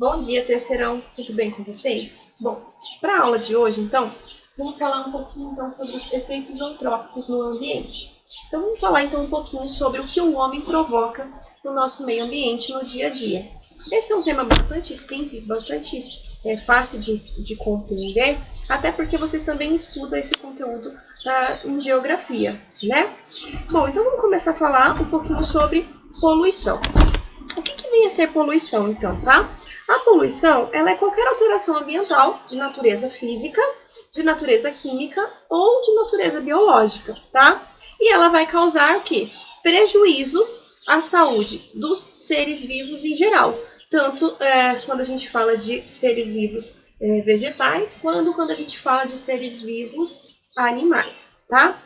Bom dia, terceirão. Tudo bem com vocês? Bom, para a aula de hoje, então, vamos falar um pouquinho então, sobre os efeitos antrópicos no ambiente. Então, vamos falar então um pouquinho sobre o que o homem provoca no nosso meio ambiente no dia a dia. Esse é um tema bastante simples, bastante fácil de compreender, até porque vocês também estudam esse conteúdo em geografia, né? Bom, então vamos começar a falar um pouquinho sobre poluição. O que vem a ser poluição, então, tá? A poluição, ela é qualquer alteração ambiental de natureza física, de natureza química ou de natureza biológica, tá? E ela vai causar o quê? Prejuízos à saúde dos seres vivos em geral. Tanto quando a gente fala de seres vivos vegetais, quanto quando a gente fala de seres vivos animais, tá?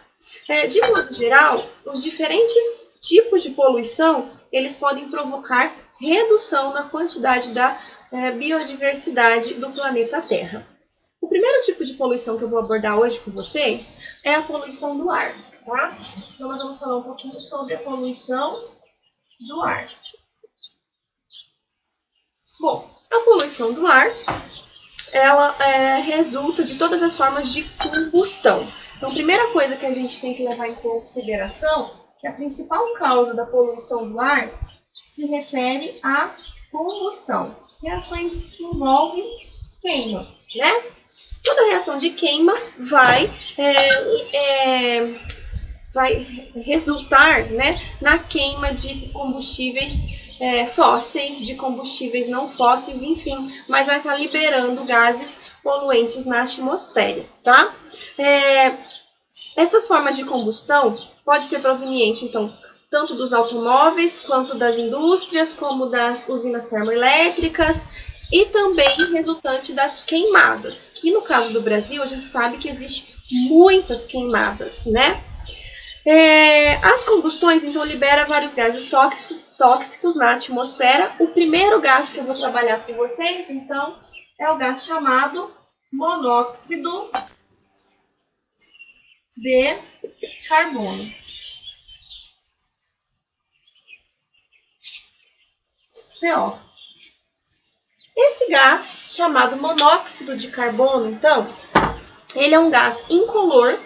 De modo geral, os diferentes tipos de poluição, eles podem provocar redução na quantidade da biodiversidade do planeta Terra. O primeiro tipo de poluição que eu vou abordar hoje com vocês é a poluição do ar, tá? Então, nós vamos falar um pouquinho sobre a poluição do ar. Bom, a poluição do ar, ela resulta de todas as formas de combustão. Então, a primeira coisa que a gente tem que levar em consideração é que a principal causa da poluição do ar se refere à combustão, reações que envolvem queima, né? Toda reação de queima vai resultar, né, na queima de combustíveis fósseis, de combustíveis não fósseis, enfim, mas vai estar liberando gases poluentes na atmosfera, tá? Essas formas de combustão pode ser proveniente, então, tanto dos automóveis, quanto das indústrias, como das usinas termoelétricas, e também resultante das queimadas, que no caso do Brasil, a gente sabe que existe muitas queimadas, né? As combustões, então, liberam vários gases tóxicos na atmosfera. O primeiro gás que eu vou trabalhar com vocês, então, é o gás chamado monóxido de carbono. CO. Esse gás, chamado monóxido de carbono, então, ele é um gás incolor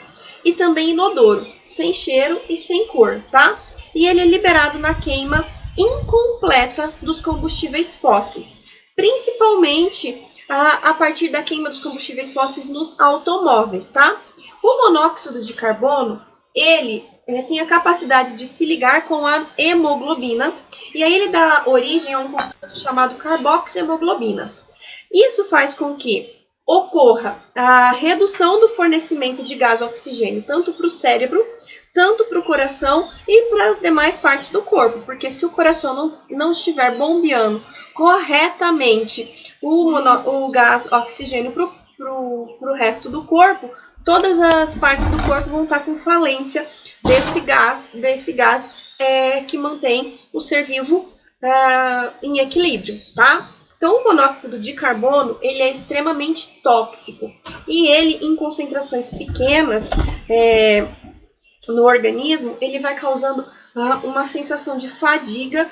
e também inodoro, sem cheiro e sem cor, tá? E ele é liberado na queima incompleta dos combustíveis fósseis, principalmente a partir da queima dos combustíveis fósseis nos automóveis, tá? O monóxido de carbono, ele tem a capacidade de se ligar com a hemoglobina, e aí ele dá origem a um composto chamado carboxiemoglobina. Isso faz com que ocorra a redução do fornecimento de gás oxigênio, tanto para o cérebro, tanto para o coração e para as demais partes do corpo, porque se o coração não estiver bombeando corretamente o gás oxigênio para o resto do corpo, todas as partes do corpo vão estar com falência desse gás que mantém o ser vivo em equilíbrio, tá? Então, o monóxido de carbono, ele é extremamente tóxico e ele, em concentrações pequenas no organismo, ele vai causando uma sensação de fadiga,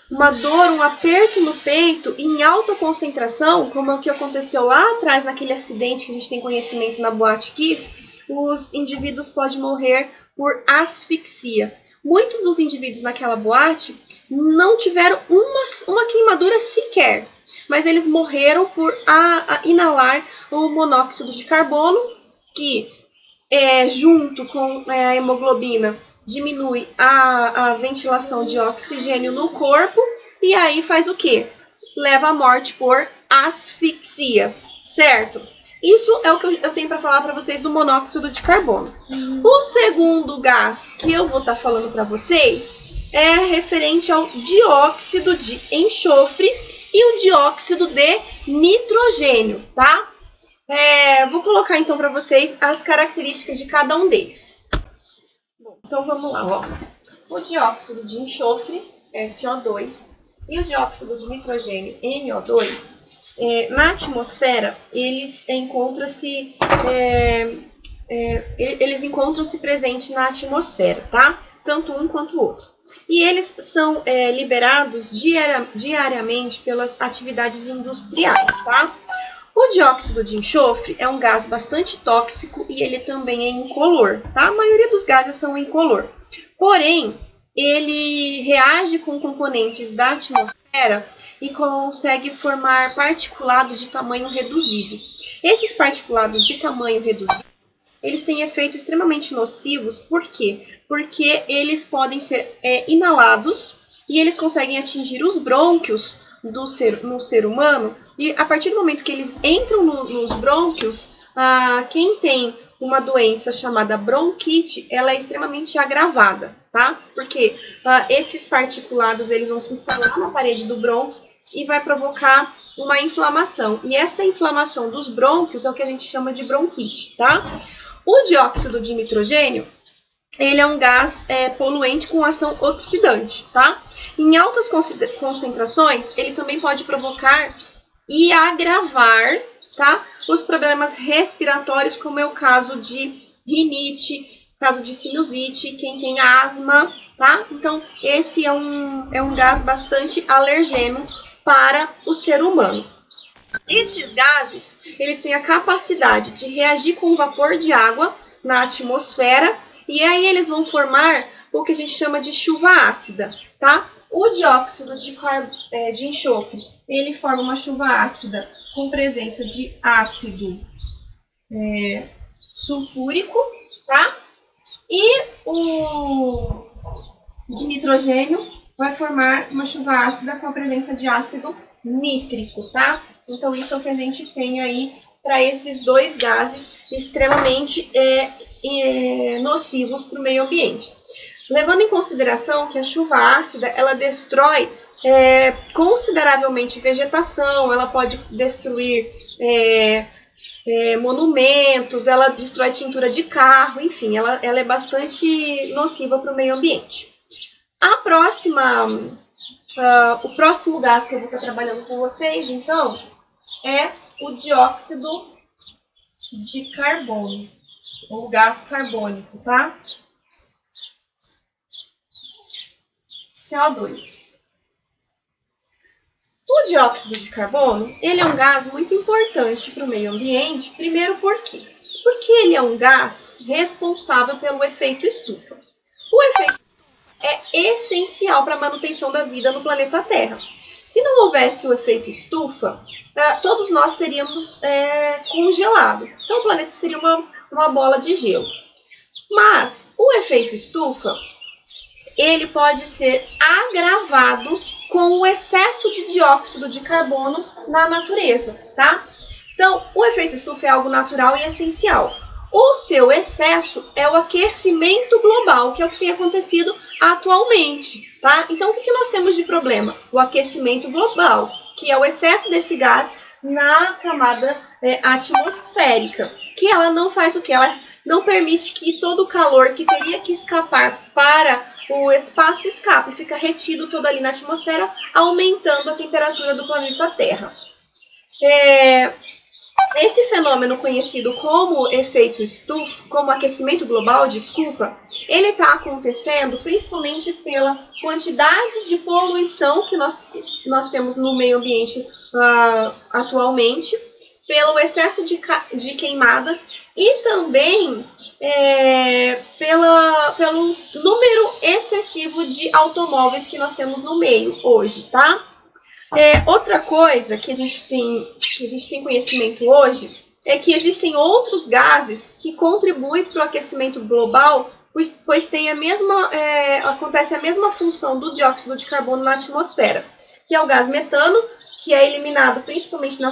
uma dor, um aperto no peito e em alta concentração, como é o que aconteceu lá atrás naquele acidente que a gente tem conhecimento na Boate Kiss, os indivíduos podem morrer por asfixia. Muitos dos indivíduos naquela boate não tiveram uma queimadura sequer, mas eles morreram por inalar o monóxido de carbono, que junto com a hemoglobina diminui a ventilação de oxigênio no corpo, e aí faz o quê? Leva à morte por asfixia, certo? Isso é o que eu tenho para falar para vocês do monóxido de carbono. O segundo gás que eu vou estar falando para vocês é referente ao dióxido de enxofre e o dióxido de nitrogênio, tá? Vou colocar então para vocês as características de cada um deles. Bom, então vamos lá, ó. O dióxido de enxofre, SO2, e o dióxido de nitrogênio, NO2, na atmosfera, eles encontram-se presentes na atmosfera, tá? tanto um quanto o outro. E eles são liberados diariamente pelas atividades industriais, tá? O dióxido de enxofre é um gás bastante tóxico e ele também é incolor, tá? A maioria dos gases são incolor. Porém, ele reage com componentes da atmosfera e consegue formar particulados de tamanho reduzido. Esses particulados de tamanho reduzido, eles têm efeitos extremamente nocivos. Por quê? Porque eles podem ser inalados e eles conseguem atingir os brônquios no ser humano, e a partir do momento que eles entram nos brônquios, quem tem uma doença chamada bronquite, ela é extremamente agravada, tá? Porque esses particulados, eles vão se instalar na parede do brônquio e vai provocar uma inflamação. E essa inflamação dos brônquios é o que a gente chama de bronquite, tá? O dióxido de nitrogênio, ele é um gás poluente com ação oxidante, tá? Em altas concentrações, ele também pode provocar e agravar, tá, os problemas respiratórios, como é o caso de rinite, caso de sinusite, quem tem asma, tá? Então, esse é um gás bastante alergeno para o ser humano. Esses gases, eles têm a capacidade de reagir com o vapor de água na atmosfera, e aí eles vão formar o que a gente chama de chuva ácida, tá? O dióxido de enxofre, ele forma uma chuva ácida com presença de ácido sulfúrico, tá? E o de nitrogênio vai formar uma chuva ácida com a presença de ácido nítrico, tá? Então, isso é o que a gente tem aí para esses dois gases extremamente nocivos para o meio ambiente. Levando em consideração que a chuva ácida, ela destrói consideravelmente vegetação, ela pode destruir monumentos, ela destrói tintura de carro, enfim, ela é bastante nociva para o meio ambiente. O próximo gás que eu vou estar trabalhando com vocês, então, é o dióxido de carbono, ou gás carbônico, tá? CO2. O dióxido de carbono, ele é um gás muito importante para o meio ambiente, primeiro por quê? Porque ele é um gás responsável pelo efeito estufa. O efeito é essencial para a manutenção da vida no planeta Terra. Se não houvesse o efeito estufa, todos nós teríamos congelado. Então o planeta seria uma bola de gelo. Mas o efeito estufa, ele pode ser agravado com o excesso de dióxido de carbono na natureza, tá? Então, o efeito estufa é algo natural e essencial. O seu excesso é o aquecimento global, que é o que tem acontecido atualmente, tá? Então, o que nós temos de problema? O aquecimento global, que é o excesso desse gás na camada atmosférica, que ela não faz o que? Ela não permite que todo o calor que teria que escapar para o espaço escape, fica retido todo ali na atmosfera, aumentando a temperatura do planeta Terra. Esse fenômeno conhecido como efeito estufa, como aquecimento global, ele está acontecendo principalmente pela quantidade de poluição que nós temos no meio ambiente atualmente, pelo excesso de queimadas e também pelo número excessivo de automóveis que nós temos no meio hoje, tá? Outra coisa que a gente tem conhecimento hoje é que existem outros gases que contribuem para o aquecimento global, pois tem acontece a mesma função do dióxido de carbono na atmosfera, que é o gás metano, que é eliminado principalmente na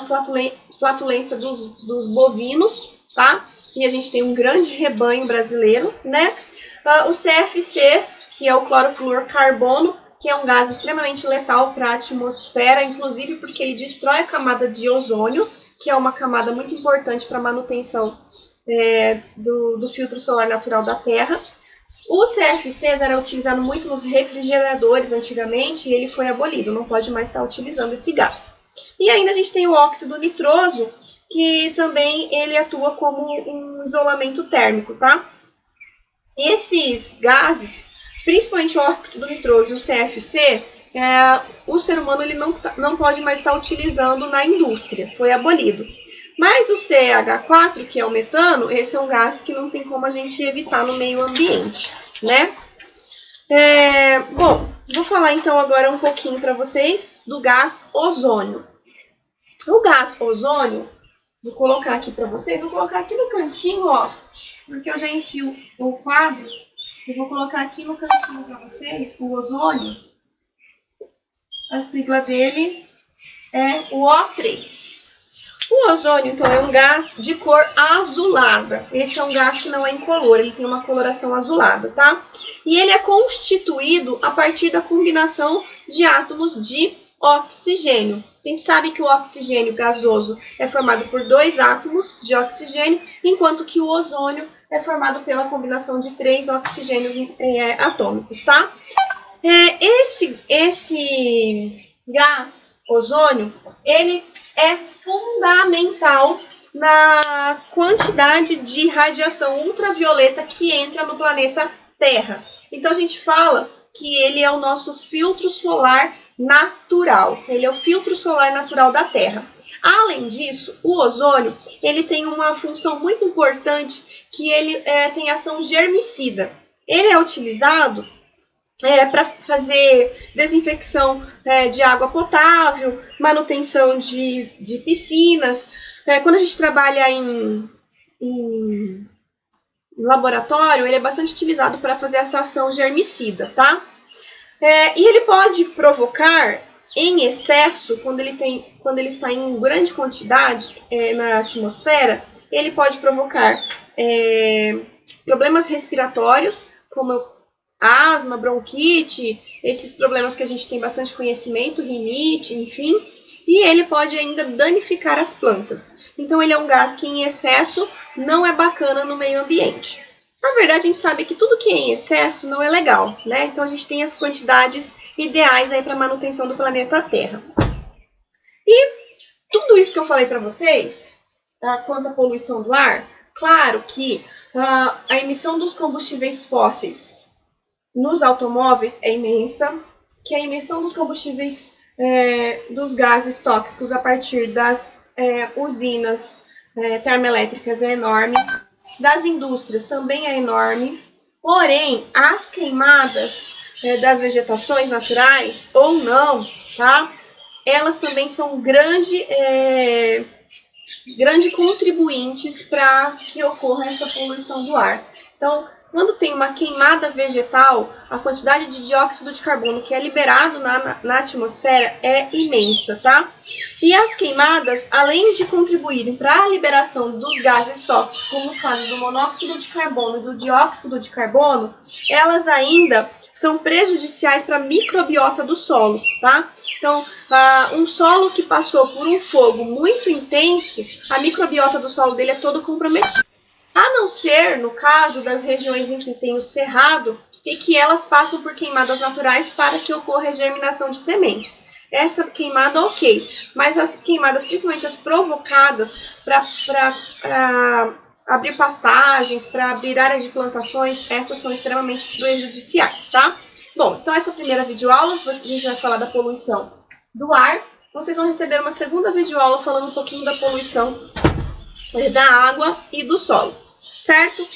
flatulência dos bovinos, tá? E a gente tem um grande rebanho brasileiro, né? Os CFCs, que é o clorofluorcarbono, que é um gás extremamente letal para a atmosfera, inclusive porque ele destrói a camada de ozônio, que é uma camada muito importante para a manutenção do filtro solar natural da Terra. O CFCs era utilizado muito nos refrigeradores antigamente e ele foi abolido, não pode mais estar utilizando esse gás. E ainda a gente tem o óxido nitroso, que também ele atua como um isolamento térmico, tá? Esses gases, principalmente o óxido nitroso e o CFC, o ser humano ele não pode mais estar utilizando na indústria, foi abolido. Mas o CH4, que é o metano, esse é um gás que não tem como a gente evitar no meio ambiente, né? Bom, vou falar então agora um pouquinho para vocês do gás ozônio. O gás ozônio, vou colocar aqui para vocês, vou colocar aqui no cantinho, ó, porque eu já enchi o quadro. Eu vou colocar aqui no cantinho para vocês o ozônio. A sigla dele é o O3. O ozônio, então, é um gás de cor azulada. Esse é um gás que não é incolor, ele tem uma coloração azulada, tá? E ele é constituído a partir da combinação de átomos de oxigênio. A gente sabe que o oxigênio gasoso é formado por 2 átomos de oxigênio, enquanto que o ozônio é formado pela combinação de 3 oxigênios atômicos, tá? Esse gás ozônio, ele é fundamental na quantidade de radiação ultravioleta que entra no planeta Terra. Então a gente fala que ele é o nosso filtro solar natural. Ele é o filtro solar natural da Terra. Além disso, o ozônio ele tem uma função muito importante que ele tem ação germicida. Ele é utilizado para fazer desinfecção de água potável, manutenção de piscinas. Quando a gente trabalha em laboratório, ele é bastante utilizado para fazer essa ação germicida, tá? E ele pode provocar, em excesso, quando ele está em grande quantidade na atmosfera, ele pode provocar problemas respiratórios, como asma, bronquite, esses problemas que a gente tem bastante conhecimento, rinite, enfim, e ele pode ainda danificar as plantas. Então ele é um gás que em excesso não é bacana no meio ambiente. Na verdade, a gente sabe que tudo que é em excesso não é legal, né? Então a gente tem as quantidades ideais aí para a manutenção do planeta Terra. E tudo isso que eu falei para vocês, quanto à poluição do ar, claro que a emissão dos combustíveis fósseis nos automóveis é imensa, que a emissão dos combustíveis dos gases tóxicos a partir das usinas termoelétricas é enorme, das indústrias também é enorme, porém as queimadas das vegetações naturais ou não, tá? Elas também são grande contribuintes para que ocorra essa poluição do ar. Então, quando tem uma queimada vegetal, a quantidade de dióxido de carbono que é liberado na atmosfera é imensa, tá? E as queimadas, além de contribuírem para a liberação dos gases tóxicos, como o caso do monóxido de carbono e do dióxido de carbono, elas ainda são prejudiciais para a microbiota do solo, tá? Então, um solo que passou por um fogo muito intenso, a microbiota do solo dele é todo comprometida. A não ser no caso das regiões em que tem o cerrado e que elas passam por queimadas naturais para que ocorra a germinação de sementes. Essa queimada ok, mas as queimadas, principalmente as provocadas para abrir pastagens, para abrir áreas de plantações, essas são extremamente prejudiciais, tá? Bom, então essa primeira videoaula, a gente vai falar da poluição do ar. Vocês vão receber uma segunda videoaula falando um pouquinho da poluição da água e do solo, certo?